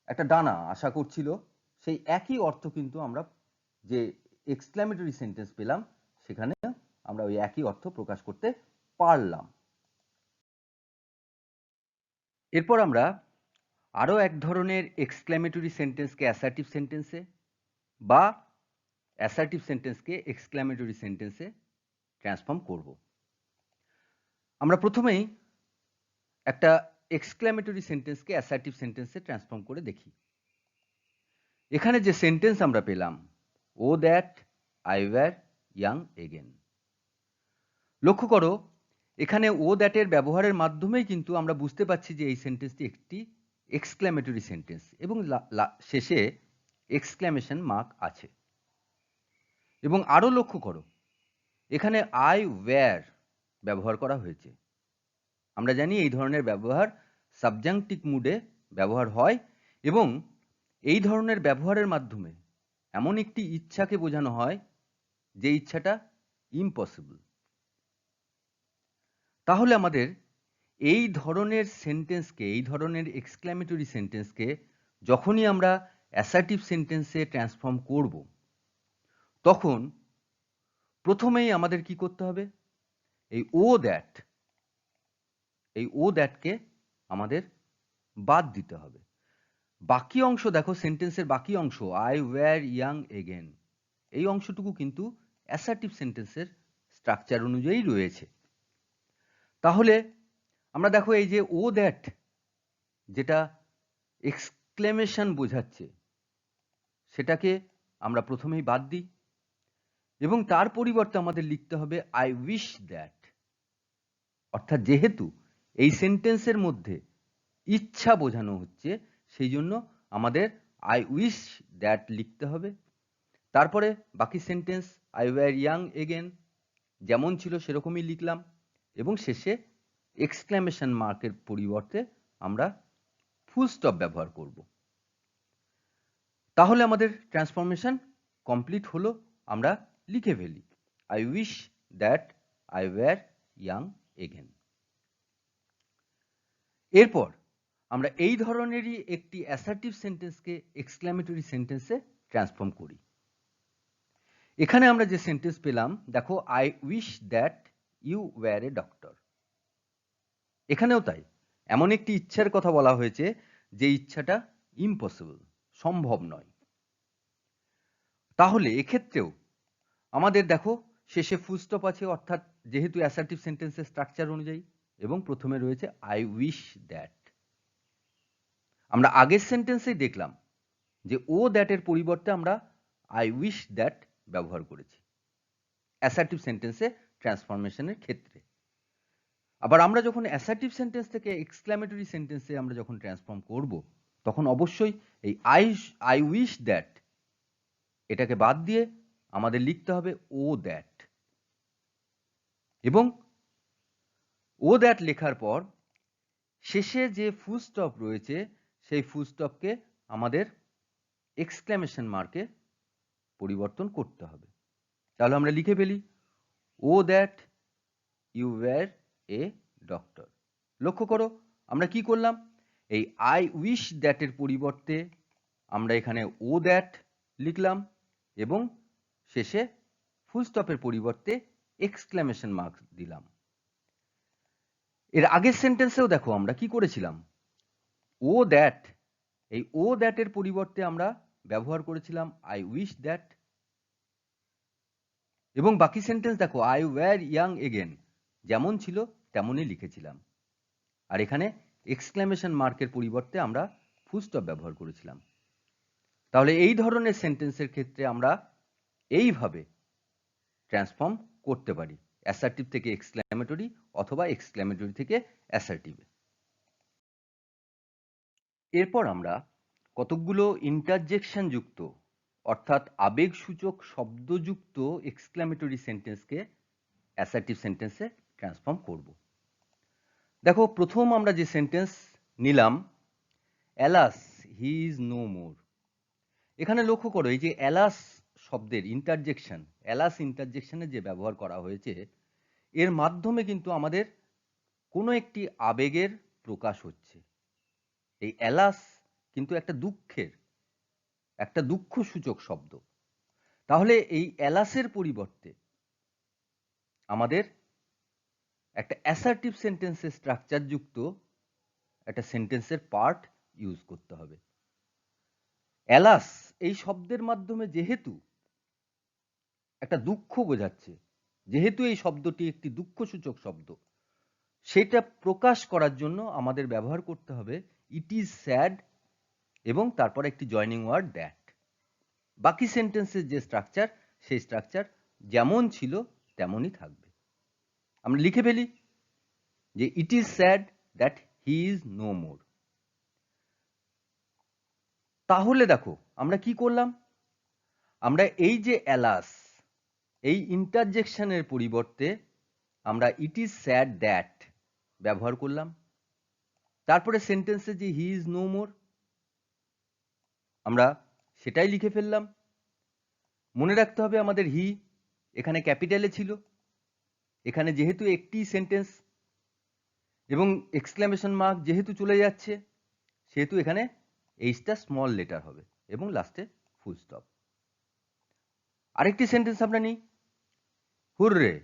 একটা ডানা আশা করছিল, সেই একই অর্থ কিন্তু আমরা যে এক্সক্লেমেটরি সেন্টেন্স পেলাম, সেখানে আমরা ওই একই অর্থ প্রকাশ করতে পারলাম। এরপর আমরা আরো এক ধরনের এক্সক্লেমেটরি সেন্টেন্সকে অ্যাসার্টিভ সেন্টেন্সে বা অ্যাসার্টিভ সেন্টেন্সকে এক্সক্লেমেটরি সেন্টেন্সে ট্রান্সফর্ম করব। আমরা প্রথমেই একটা এক্সক্লেমেটরি সেন্টেন্সকে অ্যাসার্টিভ সেন্টেন্সে ট্রান্সফর্ম করে দেখি। এখানে যে সেন্টেন্স আমরা পেলাম, O that I were young again. লক্ষ্য করো এখানে ও দ্যাটের ব্যবহারের মাধ্যমেই কিন্তু আমরা বুঝতে পারছি যে এই সেন্টেন্সটি একটি এক্সক্লেমেটরি সেন্টেন্স, এবং শেষে এক্সক্লেমেশন মার্ক আছে। এবং আরো লক্ষ্য করো, এখানে আই ওয়্যার ব্যবহার করা হয়েছে। আমরা জানি এই ধরনের ব্যবহার সাবজাংটিভ মুডে ব্যবহার হয়, এবং এই ধরনের ব্যবহারের মাধ্যমে এমন একটি ইচ্ছাকে বোঝানো হয় যে ইচ্ছাটা ইম্পসিবল। তাহলে আমাদের এই ধরনের সেন্টেন্সকে, এই ধরনের এক্সক্লেমেটরি সেন্টেন্সকে যখনই আমরা অ্যাসার্টিভ সেন্টেন্সে ট্রান্সফর্ম করব, তখন প্রথমেই আমাদের কি করতে হবে? এই ও দ্যাটকে আমাদের বাদ দিতে হবে। বাকি অংশ দেখো, সেন্টেন্সের বাকি অংশ আই ওয়্যার ইয়াং এগেন, এই অংশটুকু কিন্তু অ্যাসার্টিভ সেন্টেন্সের স্ট্রাকচার অনুযায়ী রয়েছে। তাহলে আমরা দেখো এই যে ও দ্যাট, যেটা এক্সক্লেমেশন বোঝাচ্ছে, সেটাকে আমরা প্রথমেই বাদ দিই এবং তার পরিবর্তে আমাদের লিখতে হবে আই উইশ দ্যাট। অর্থাৎ যেহেতু এই সেন্টেন্সের মধ্যে ইচ্ছা বোঝানো হচ্ছে, সেই জন্য আমাদের আই উইশ দ্যাট লিখতে হবে। তারপরে বাকি sentence I were young again যেমন ছিল সেরকমই লিখলাম এবং শেষে এক্সক্লেমেশন মার্কের পরিবর্তে আমরা ফুল স্টপ ব্যবহার করব। তাহলে আমাদের ট্রান্সফরমেশন কমপ্লিট হলো। আমরা লিখে ফেলি I wish that I were young again. এরপর আমরা এই ধরনেরই একটি অ্যাসার্টিভ সেন্টেন্সকে এক্সক্লেমেটরি সেন্টেন্সে ট্রান্সফর্ম করি। এখানে আমরা যে সেন্টেন্স পেলাম, দেখো I wish that you were a doctor. এখানেও তাই, এমন একটি ইচ্ছার কথা বলা হয়েছে যে ইচ্ছাটা ইম্পসিবল, সম্ভব নয়। তাহলে এক্ষেত্রেও আমাদের দেখো শেষে ফুল স্টপ আছে, অর্থাৎ যেহেতু অ্যাসার্টিভ সেন্টেন্সের স্ট্রাকচার অনুযায়ী, এবং প্রথমে রয়েছে আই উইশ দ্যাট। আমরা আগের সেন্টেন্সেই দেখলাম যে ও দ্যাটের পরিবর্তে আমরা আই উইশ দ্যাট ব্যবহার করেছি অ্যাসার্টিভ সেন্টেন্সে ট্রান্সফরমেশনের ক্ষেত্রে। আবার আমরা যখন অ্যাসার্টিভ সেন্টেন্স থেকে এক্সক্লেমেটরি সেন্টেন্সে আমরা যখন ট্রান্সফর্ম করব, তখন অবশ্যই এই আই উইশ দ্যাট এটাকে বাদ দিয়ে আমাদের লিখতে হবে ও দ্যাট, এবং ও দ্যাট লেখার পর শেষে যে ফুল স্টপ রয়েছে সেই ফুল স্টপকে আমাদের এক্সক্লেমেশন মার্কে পরিবর্তন করতে হবে। তাহলে আমরা লিখে ফেলি O that you were a doctor. লক্ষ্য করো আমরা কি করলাম, এই আই উইশ দ্যাটের পরিবর্তে আমরা এখানে ও দ্যাট লিখলাম এবং শেষে ফুল স্টপের পরিবর্তে এক্সক্লেমেশন মার্ক দিলাম। এর আগের সেন্টেন্সেও দেখো আমরা কি করেছিলাম, ও দ্যাট, এই ও দ্যাটের পরিবর্তে আমরা ব্যবহার করেছিলাম আই উইশ দ্যাট, এবং বাকি সেন্টেন্স দেখো আই ওয়্যার ইয়াং এগেন যেমন ছিল তেমনই লিখেছিলাম। আর এখানে এক্সক্লেমেশন মার্কের পরিবর্তে আমরা ফুল স্টপ ব্যবহার করেছিলাম। তাহলে এই ধরনের সেন্টেন্সের ক্ষেত্রে আমরা এইভাবে ট্রান্সফর্ম করতে পারি, অ্যাসার্টিভ থেকে এক্সক্লেমেটরি অথবা এক্সক্লেমেটরি থেকে অ্যাসার্টিভে। এরপর আমরা কতকগুলো ইন্টারজেকশন যুক্ত অর্থাৎ আবেগসূচক শব্দযুক্ত এক্সক্লেমেটরি সেন্টেন্সকে অ্যাসার্টিভ সেন্টেন্সে ট্রান্সফর্ম করব। দেখো প্রথম আমরা যে সেন্টেন্স নিলাম, alas he is no more. এখানে লক্ষ্য করো এই যে অ্যালাস শব্দের ইন্টারজেকশন, অ্যালাস ইন্টারজেকশনের যে ব্যবহার করা হয়েছে, এর মাধ্যমে কিন্তু আমাদের কোনো একটি আবেগের প্রকাশ হচ্ছে। এই অ্যালাস কিন্তু একটা দুঃখসূচক শব্দ। তাহলে এই অ্যালাসের পরিবর্তে আমাদের একটা অ্যাসার্টিভ সেন্টেন্সের স্ট্রাকচার যুক্ত একটা সেন্টেন্সের পার্ট ইউজ করতে হবে। অ্যালাস এই শব্দের মাধ্যমে যেহেতু একটা দুঃখ বোঝাচ্ছে, যেহেতু এই শব্দটি একটি দুঃখসূচক শব্দ, সেটা প্রকাশ করার জন্য আমাদের ব্যবহার করতে হবে ইট ইজ স্যাড এবং তারপর একটি জয়নিং ওয়ার্ড দ্যাট। বাকি সেন্টেন্সের যে স্ট্রাকচার, সেই স্ট্রাকচার যেমন ছিল তেমনই থাকবে। আমরা লিখে ফেলি যে it is sad that he is no more. তাহলে দেখো আমরা কি করলাম, আমরা এই যে অ্যালাস, এই ইন্টারজেকশনের পরিবর্তে আমরা ইট ইজ স্যাড দ্যাট ব্যবহার করলাম। তারপরে সেন্টেন্সে যে হি ইজ নো মোর আমরা সেটাই লিখে ফেললাম মনে রাখতে হবে আমাদের হি এখানে ক্যাপিটালে ছিল, এখানে যেহেতু একটি সেন্টেন্স এবং এক্সক্লেমেশন মার্ক যেহেতু চলে যাচ্ছে সেহেতু এখানে এইচটা স্মল লেটার হবে এবং লাস্টে ফুল স্টপ। আরেকটি সেন্টেন্স আমরা নিই, hurrah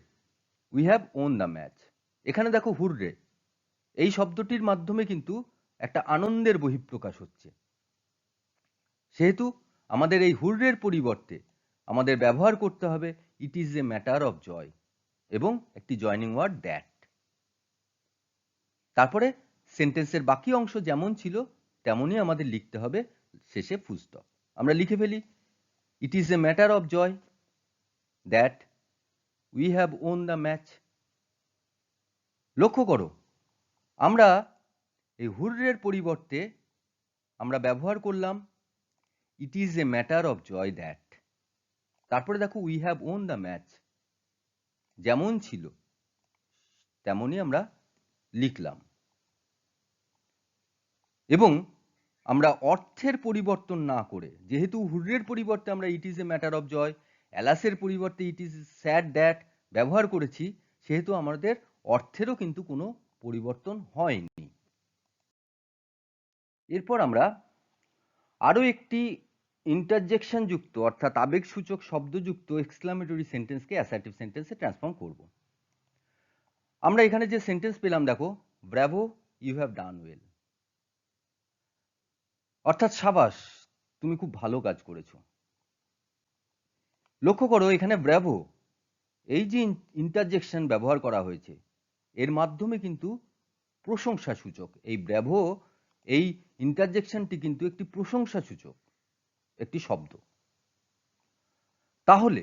we have won the match. এখানে দেখো হুররে এই শব্দটির মাধ্যমে কিন্তু একটা আনন্দের বহিঃপ্রকাশ হচ্ছে, সেহেতু আমাদের এই হুররের পরিবর্তে আমাদের ব্যবহার করতে হবে it is a matter of joy এবং একটি জয়নিং ওয়ার্ড দ্যাট। তারপরে সেন্টেন্সের বাকি অংশ যেমন ছিল তেমনই আমাদের লিখতে হবে, শেষে ফুল স্টপ। আমরা লিখে ফেলি, it is a matter of joy that we have won the match. লক্ষ্য করো আমরা এই হুররের পরিবর্তে আমরা ব্যবহার করলাম it is a matter of joy that. তারপরে দেখো we have won the match, যেমন ছিল তেমনই আমরা লিখলাম এবং আমরা অর্থের পরিবর্তন না করে, যেহেতু হুররের পরিবর্তে আমরা it is a matter of joy, অ্যালাসের পরিবর্তে ইট ইজ স্যাড দ্যাট ব্যবহার করেছি, সেহেতু আমাদের অর্থেরও কিন্তু কোনো পরিবর্তন হয়নি। এরপর আমরা আরও একটি ইন্টারজেকশন যুক্ত অর্থাৎ আবেগসূচক শব্দযুক্ত এক্সক্লামেটরি সেন্টেন্সকে অ্যাসার্টিভ সেন্টেন্সে ট্রান্সফর্ম করব। আমরা এখানে যে সেন্টেন্স পেলাম দেখো, bravo you have done well, অর্থাৎ সাবাস তুমি খুব ভালো কাজ করেছো। লক্ষ্য করো এখানে ব্র্যাভো এই যে ইন্টারজেকশন ব্যবহার করা হয়েছে এর মাধ্যমে কিন্তু প্রশংসাসূচক, এই ব্র্যাভো এই ইন্টারজেকশনটি কিন্তু একটি প্রশংসাসূচক একটি শব্দ। তাহলে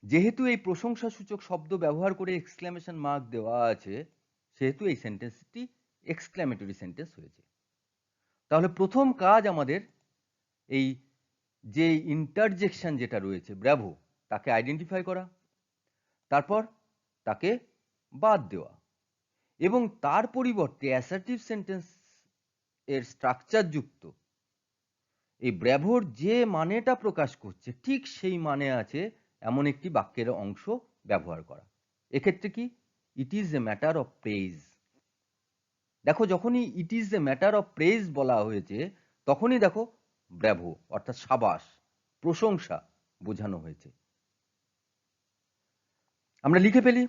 যেহেতু এই প্রশংসাসূচক শব্দ ব্যবহার করে এক্সক্লেমেশন মার্ক দেওয়া আছে, সেহেতু এই সেন্টেন্সটি এক্সক্লেমেটরি সেন্টেন্স হয়েছে। তাহলে প্রথম কাজ আমাদের এই যে ইন্টারজেকশন যেটা রয়েছে ব্র্যাভো তাকে আইডেন্টিফাই করা, তারপর তাকে বাদ দেওয়া এবং তার পরিবর্তে অ্যাসার্টিভ সেন্টেন্স এর স্ট্রাকচার যুক্ত এই ব্র্যাভোর যে মানেটা প্রকাশ করছে ঠিক সেই মানে আছে এমন একটি বাক্যের অংশ ব্যবহার করা। এক্ষেত্রে কি, it is a matter of praise. দেখো যখনই it is a matter of praise বলা হয়েছে তখনই দেখো ব্র্যাভো অর্থাৎ সাবাস প্রশংসা বোঝানো হয়েছে। আমরা লিখে ফেলি,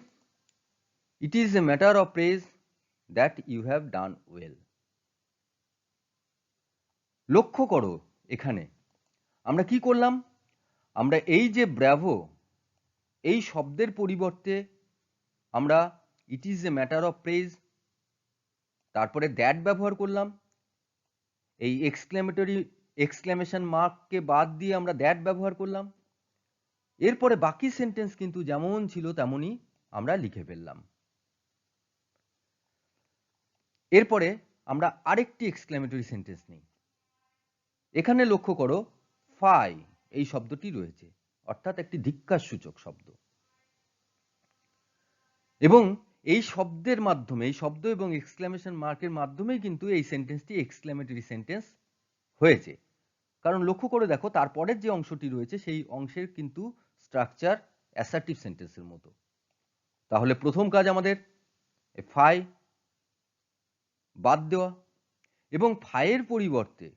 it is a matter of praise that you have done well. লক্ষ্য করো এখানে আমরা কি করলাম, আমরা এই যে ব্র্যাভো এই শব্দের পরিবর্তে আমরা it is a matter of praise তারপরে দ্যাট ব্যবহার করলাম, এই এক্সক্লেমেশন মার্ককে বাদ দিয়ে আমরা দ্যাট ব্যবহার করলাম, এরপরে বাকি সেন্টেন্স কিন্তু যেমন ছিল তেমনই আমরা লিখে ফেললাম। এরপরে আমরা আরেকটি এক্সক্লেমেটরি সেন্টেন্স নিই। এখানে লক্ষ্য করো ফাই এই শব্দটি রয়েছে অর্থাৎ একটি ধিক্কারসূচক শব্দ এবং এই শব্দের মাধ্যমে এই শব্দ এবং এক্সক্লেমেশন মার্কের মাধ্যমেই কিন্তু এই সেন্টেন্সটি এক্সক্লেমেটরি সেন্টেন্স হয়েছে। কারণ লক্ষ্য করে দেখো তারপরের যে অংশটি রয়েছে সেই অংশের কিন্তু স্ট্রাকচার অ্যাসার্টিভ সেন্টেন্সের মতো। তাহলে প্রথম কাজ আমাদের ফাই বাদ দেওয়া এবং ফাইয়ের পরিবর্তে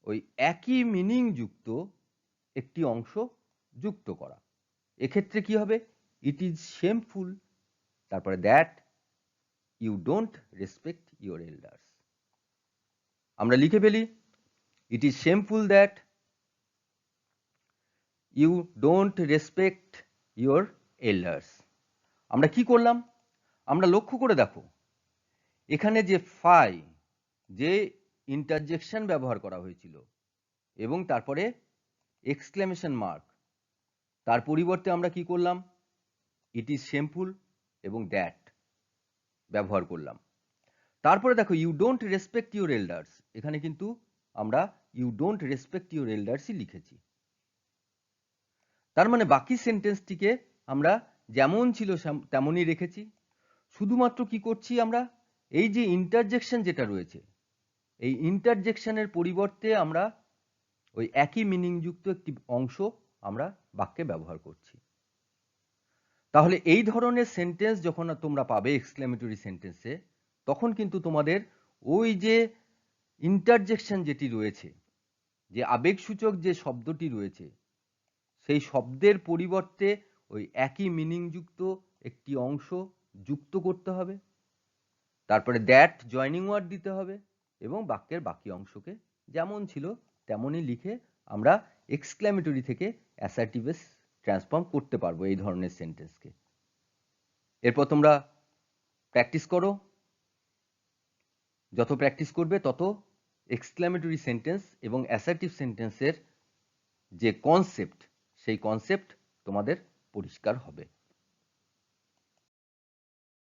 ওই একই মিনিং যুক্ত একটি অংশ যুক্ত করা। এক্ষেত্রে কি হবে, ইট ইজ শেমফুল তারপরে that you don't respect your elders. আমরা লিখে ফেলি, it is shameful that you don't respect your elders. আমরা কি করলাম, আমরা লক্ষ্য করে দেখো এখানে যে ফাই যে ইন্টারজেকশন ব্যবহার করা হয়েছিল এবং তারপরে এক্সক্লেমেশন মার্ক, তার পরিবর্তে আমরা কি করলাম, ইট ইজ শেমফুল এবং দ্যাট ব্যবহার করলাম। তারপরে দেখো you don't respect your elders, এখানে কিন্তু আমরা ইউ ডোন্ট রেসপেক্ট ইউর এল্ডার্সই লিখেছি। তার মানে বাকি সেন্টেন্সটিকে আমরা যেমন ছিল তেমনই রেখেছি, শুধুমাত্র কি করছি আমরা এই যে ইন্টারজেকশন যেটা রয়েছে এই ইন্টারজেকশনের পরিবর্তে আমরা ওই একই মিনিং যুক্ত একটি অংশ আমরা বাক্যে ব্যবহার করছি। তাহলে এই ধরনের সেন্টেন্স যখন তোমরা পাবে এক্সক্লেমেটরি সেন্টেন্সে, তখন কিন্তু তোমাদের ওই যে ইন্টারজেকশন যেটি রয়েছে, যে আবেগসূচক যে শব্দটি রয়েছে, সেই শব্দের পরিবর্তে ওই একই মিনিংযুক্ত একটি অংশ যুক্ত করতে হবে, তারপরে দ্যাট জয়নিং ওয়ার্ড দিতে হবে এবং বাক্যের বাকি অংশকে যেমন ছিল তেমনই লিখে আমরা এক্সক্লেমেটরি থেকে অ্যাসার্টিভে ট্রান্সফর্ম করতে পারবো এই ধরনের সেন্টেন্সকে। এরপর তোমরা প্র্যাকটিস করো, যত প্র্যাকটিস করবে তত এক্সক্লেমেটরি সেন্টেন্স এবং অ্যাসার্টিভ সেন্টেন্সের যে কনসেপ্ট, সেই কনসেপ্ট তোমাদের পরিষ্কার হবে।